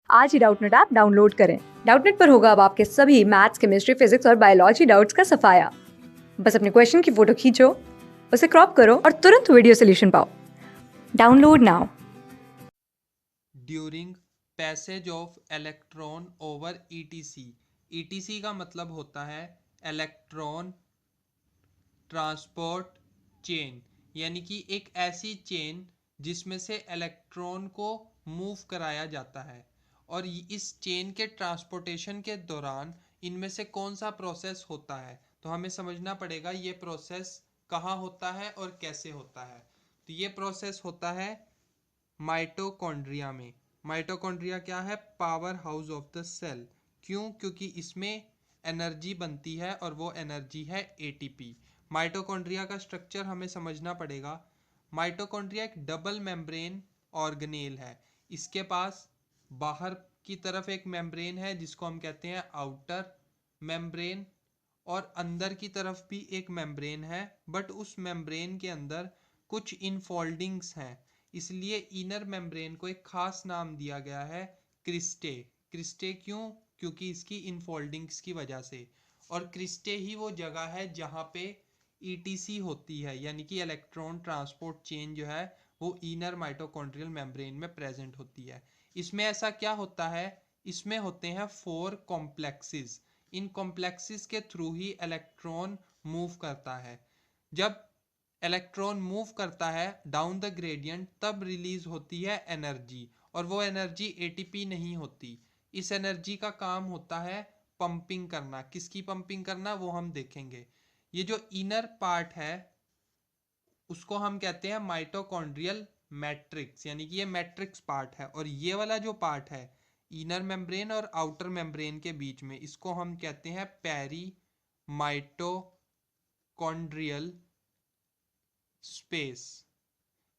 आज ही Doubtnut app download करें। Doubtnut पर होगा अब आपके सभी मैथ्स, केमिस्ट्री, फिजिक्स और बायोलॉजी डाउट्स का सफाया। बस अपने क्वेश्चन की फोटो खींचो, उसे क्रॉप करो और तुरंत वीडियो सोल्यूशन पाओ। Download now. During passage of electron over etc. Etc का मतलब होता है इलेक्ट्रॉन ट्रांसपोर्ट चेन, यानी कि एक ऐसी चेन जिसमें से इलेक्ट्रॉन को मूव कराया जाता है। और इस चेन के ट्रांसपोर्टेशन के दौरान इनमें से कौन सा प्रोसेस होता है, तो हमें समझना पड़ेगा ये प्रोसेस कहाँ होता है और कैसे होता है। तो ये प्रोसेस होता है माइटोकॉन्ड्रिया में। माइटोकॉन्ड्रिया क्या है? Power house of the cell. क्यों? क्योंकि इसमें एनर्जी बनती है और वो एनर्जी है एटीपी। माइटोकॉन्ड्रिया का स्ट्रक्चर हमें समझना पड़ेगा। माइटोकॉन्ड्रिया एक डबल मेम्ब्रेन ऑर्गेनेल है। इसके पास बाहर की तरफ एक मेम्ब्रेन है जिसको हम कहते हैं आउटर मेम्ब्रेन, और अंदर की तरफ भी एक मेम्ब्रेन है, बट उस मेम्ब्रेन के अंदर कुछ इनफोल्डिंग्स हैं, इसलिए इनर मेम्ब्रेन को एक खास नाम दिया गया है क्रिस्टे। क्रिस्टे क्यों? क्योंकि इसकी इनफोल्डिंग्स की वजह से। और क्रिस्टे ही वो जगह है जहाँ पे ईटीसी होती है, यानी कि इलेक्ट्रॉन ट्रांसपोर्ट चेन जो है वो इनर माइटोकॉन्ड्रियल मेम्ब्रेन में प्रेजेंट होती है। इसमें ऐसा क्या होता है? इसमें होते हैं 4 कॉम्प्लेक्सेस। इन कॉम्प्लेक्सेस के थ्रू ही इलेक्ट्रॉन मूव करता है। जब इलेक्ट्रॉन मूव करता है डाउन द ग्रेडियंट, तब रिलीज होती है एनर्जी, और वो एनर्जी एटीपी नहीं होती। इस एनर्जी का काम होता है पंपिंग करना। किसकी पंपिंग करना वो हम देखेंगे। ये जो इनर पार्ट है उसको हम कहते हैं माइटोकॉन्ड्रियल मैट्रिक्स, यानी कि ये मैट्रिक्स पार्ट है। और ये वाला जो पार्ट है इनर मेम्ब्रेन और आउटर मेम्ब्रेन के बीच में, इसको हम कहते हैं पेरी माइटोकॉन्ड्रियल स्पेस,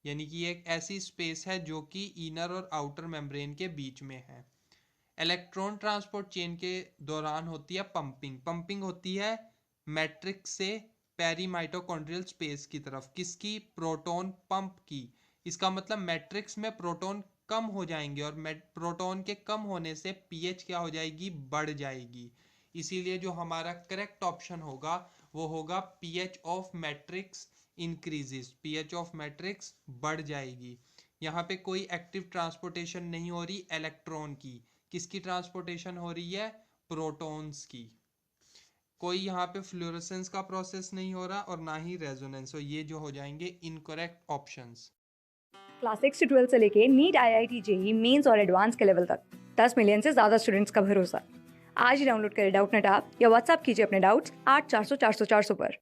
यानी कि एक ऐसी स्पेस है जो कि इनर और आउटर मेम्ब्रेन के बीच में है। इलेक्ट्रॉन ट्रांसपोर्ट चेन के दौरान होती है पंपिंग। पंपिंग होती है मैट्रिक्स से पेरी माइटोकॉन्ड्रियल स्पेस की तरफ। किसकी? प्रोटॉन पंप की। इसका मतलब मैट्रिक्स में प्रोटॉन कम हो जाएंगे, और प्रोटॉन के कम होने से पीएच क्या हो जाएगी? बढ़ जाएगी। इसीलिए जो हमारा करेक्ट ऑप्शन होगा वो होगा pH of matrix increases. PH of matrix बढ़ जाएगी। यहाँ पे कोई एक्टिव ट्रांसपोर्टेशन नहीं हो रही इलेक्ट्रॉन की। किसकी ट्रांसपोर्टेशन हो रही है? प्रोटॉन्स की। कोई यहाँ पे फ्लोरेसेंस का प्रोसेस नहीं हो रहा और ना ही रेजोनेंस। और ये जो हो जाएंगे इनकरेक्ट ऑप्शंस। क्लास 6 से 12 से लेके नीट, आईआईटी, जेईई मेंस और एडवांस के लेवल तक 10 मिलियन से ज्यादा स्टूडेंट्स का भरोसा। आज ही डाउनलोड करें डाउटनेट ऐप या व्हाट्सएप कीजिए अपने डाउट्स 8400 400 400 पर।